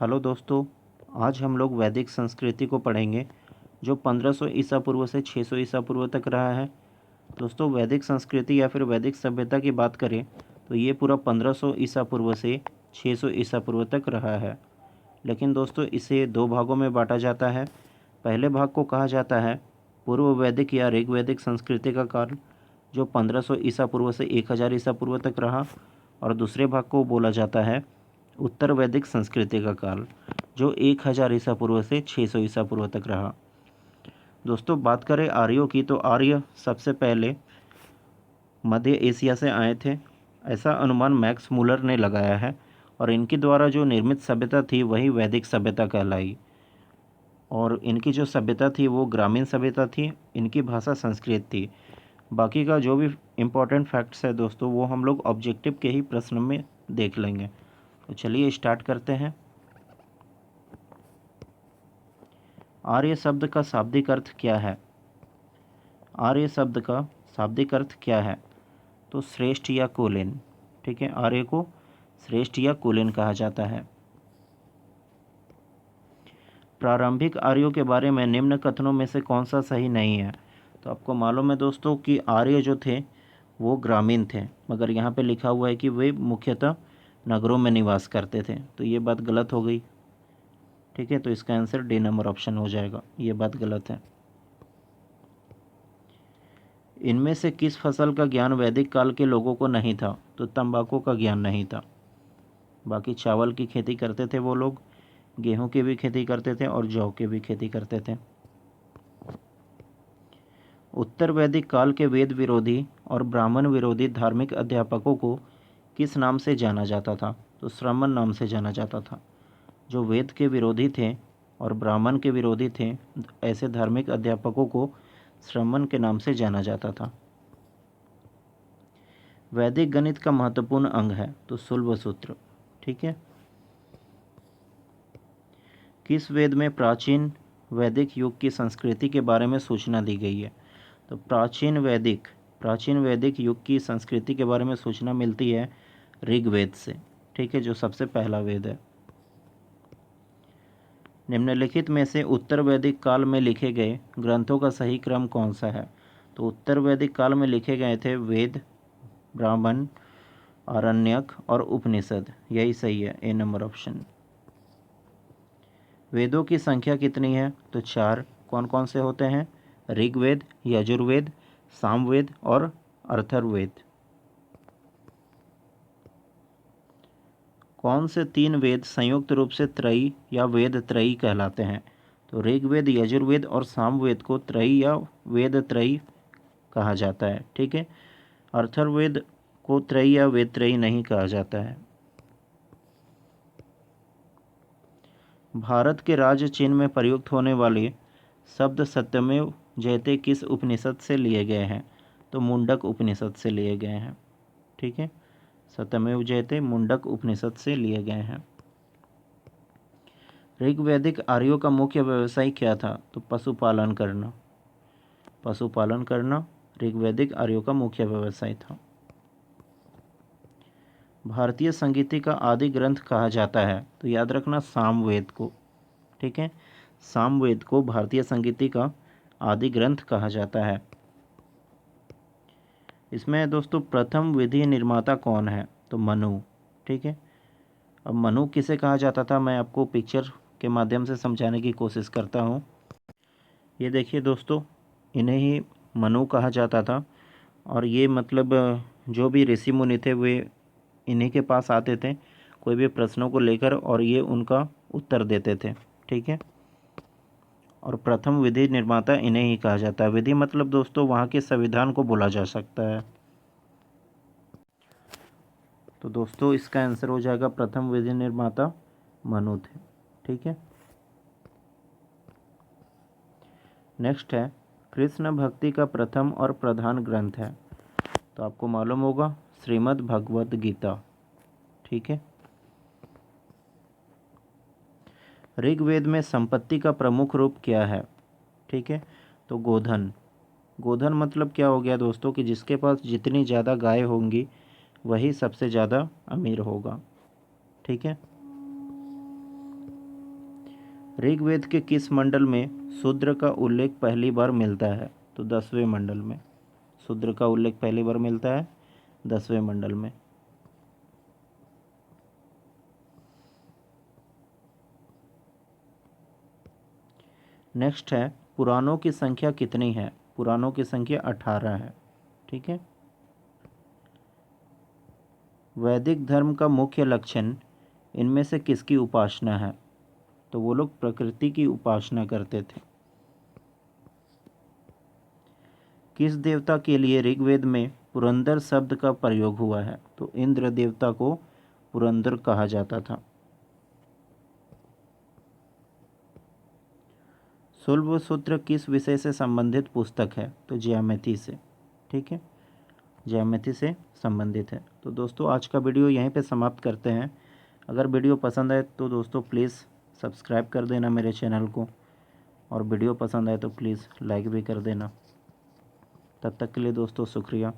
Hello दोस्तों, आज हम लोग वैदिक संस्कृति को पढ़ेंगे जो 1500 ईसा पूर्व से 600 ईसा पूर्व तक रहा है। दोस्तों, वैदिक संस्कृति या फिर वैदिक सभ्यता की बात करें तो ये पूरा 1500 ईसा पूर्व से 600 ईसा पूर्व तक रहा है। लेकिन दोस्तों, इसे दो भागों में बांटा जाता है। पहले भाग को कहा जाता है पूर्व वैदिक या ऋग्वैदिक संस्कृति का काल, जो 1500 ईसा पूर्व से 1000 ईसा पूर्व तक रहा, और दूसरे भाग को बोला जाता है उत्तर वैदिक संस्कृति का काल, जो 1000 ईसा पूर्व से 600 ईसा पूर्व तक रहा। दोस्तों, बात करें आर्यों की तो आर्य सबसे पहले मध्य एशिया से आए थे, ऐसा अनुमान मैक्स मूलर ने लगाया है। और इनके द्वारा जो निर्मित सभ्यता थी वही वैदिक सभ्यता कहलाई। और इनकी जो सभ्यता थी वो ग्रामीण सभ्यता थी, इनकी भाषा संस्कृत थी। बाकी का जो भी इम्पोर्टेंट फैक्ट्स है दोस्तों, वो हम लोग ऑब्जेक्टिव के ही प्रश्न में देख लेंगे। तो चलिए स्टार्ट करते हैं। आर्य शब्द का शाब्दिक अर्थ क्या है? आर्य शब्द का शाब्दिक अर्थ क्या है? तो श्रेष्ठ या कुलीन। ठीक है, आर्य को श्रेष्ठ या कुलीन कहा जाता है। प्रारंभिक आर्यों के बारे में निम्न कथनों में से कौन सा सही नहीं है? तो आपको मालूम है दोस्तों कि आर्य जो थे वो ग्रामीण थे, मगर यहाँ पे लिखा हुआ है कि वे मुख्यतः नगरों में निवास करते थे, तो ये बात गलत हो गई। ठीक है, तो इसका आंसर डी नंबर ऑप्शन हो जाएगा, ये बात गलत है। इनमें से किस फसल का ज्ञान वैदिक काल के लोगों को नहीं था? तो तंबाकू का ज्ञान नहीं था। बाकी चावल की खेती करते थे वो लोग, गेहूं की भी खेती करते थे और जौ की भी खेती करते थे। उत्तर वैदिक काल के वेद विरोधी और ब्राह्मण विरोधी धार्मिक अध्यापकों को किस नाम से जाना जाता था? तो श्रमण नाम से जाना जाता था। जो वेद के विरोधी थे और ब्राह्मण के विरोधी थे, ऐसे धार्मिक अध्यापकों को श्रमण के नाम से जाना जाता था। वैदिक गणित का महत्वपूर्ण अंग है? तो शुल्ब सूत्र। ठीक है। किस वेद में प्राचीन वैदिक युग की संस्कृति के बारे में सूचना दी गई है? तो प्राचीन वैदिक युग की संस्कृति के बारे में सूचना मिलती है ऋग्वेद से। ठीक है, जो सबसे पहला वेद है। निम्नलिखित में से उत्तर वैदिक काल में लिखे गए ग्रंथों का सही क्रम कौन सा है? तो उत्तर वैदिक काल में लिखे गए थे वेद, ब्राह्मण, आरण्यक और उपनिषद। यही सही है, ए नंबर ऑप्शन। वेदों की संख्या कितनी है? तो 4। कौन कौन से होते हैं? ऋग्वेद, यजुर्वेद, सामवेद और अथर्ववेद। कौन से 3 वेद संयुक्त रूप से त्रयी या वेद त्रयी कहलाते हैं? तो ऋग्वेद, यजुर्वेद और सामवेद को त्रयी या वेद त्रयी कहा जाता है। ठीक है, अथर्ववेद को त्रयी या वेद त्रयी नहीं कहा जाता है। भारत के राज्य चिन्ह में प्रयुक्त होने वाले शब्द सत्यमेव जयते किस उपनिषद से लिए गए हैं? तो मुंडक उपनिषद से लिए गए हैं। ठीक है, सत्यमेव जयते मुंडक उपनिषद से लिए गए हैं। ऋग्वैदिक आर्यों का मुख्य व्यवसाय क्या था? तो पशुपालन करना। पशुपालन करना ऋग्वैदिक आर्यों का मुख्य व्यवसाय था। भारतीय संगीति का आदि ग्रंथ कहा जाता है? तो याद रखना सामवेद को। ठीक है, सामवेद को भारतीय संगीति का आदि ग्रंथ कहा जाता है। इसमें दोस्तों प्रथम विधि निर्माता कौन है? तो मनु। ठीक है, अब मनु किसे कहा जाता था, मैं आपको पिक्चर के माध्यम से समझाने की कोशिश करता हूँ। ये देखिए दोस्तों, इन्हें ही मनु कहा जाता था। और ये मतलब जो भी ऋषि मुनि थे वे इन्हीं के पास आते थे कोई भी प्रश्नों को लेकर, और ये उनका उत्तर देते थे। ठीक है, और प्रथम विधि निर्माता इन्हें ही कहा जाता है। विधि मतलब दोस्तों वहाँ के संविधान को बोला जा सकता है। तो दोस्तों इसका आंसर हो जाएगा प्रथम विधि निर्माता मनु थे। ठीक है, नेक्स्ट है कृष्ण भक्ति का प्रथम और प्रधान ग्रंथ है? तो आपको मालूम होगा श्रीमद् भगवद गीता। ठीक है, ऋग्वेद में संपत्ति का प्रमुख रूप क्या है? ठीक है, तो गोधन। गोधन मतलब क्या हो गया दोस्तों कि जिसके पास जितनी ज़्यादा गाय होंगी वही सबसे ज़्यादा अमीर होगा। ठीक है, ऋग्वेद के किस मंडल में शूद्र का उल्लेख पहली बार मिलता है? तो 10वें मंडल में शूद्र का उल्लेख पहली बार मिलता है, 10वें मंडल में। नेक्स्ट है, पुराणों की संख्या कितनी है? पुराणों की संख्या 18 है। ठीक है। वैदिक धर्म का मुख्य लक्षण इनमें से किसकी उपासना है? तो वो लोग प्रकृति की उपासना करते थे। किस देवता के लिए ऋग्वेद में पुरंदर शब्द का प्रयोग हुआ है? तो इंद्र देवता को पुरंदर कहा जाता था। शुल्ब सूत्र किस विषय से संबंधित पुस्तक है? तो ज्यामिति से। ठीक है, ज्यामिति से संबंधित है। तो दोस्तों आज का वीडियो यहीं पे समाप्त करते हैं। अगर वीडियो पसंद आए तो दोस्तों प्लीज़ सब्सक्राइब कर देना मेरे चैनल को, और वीडियो पसंद आए तो प्लीज़ लाइक भी कर देना। तब तक के लिए दोस्तों शुक्रिया।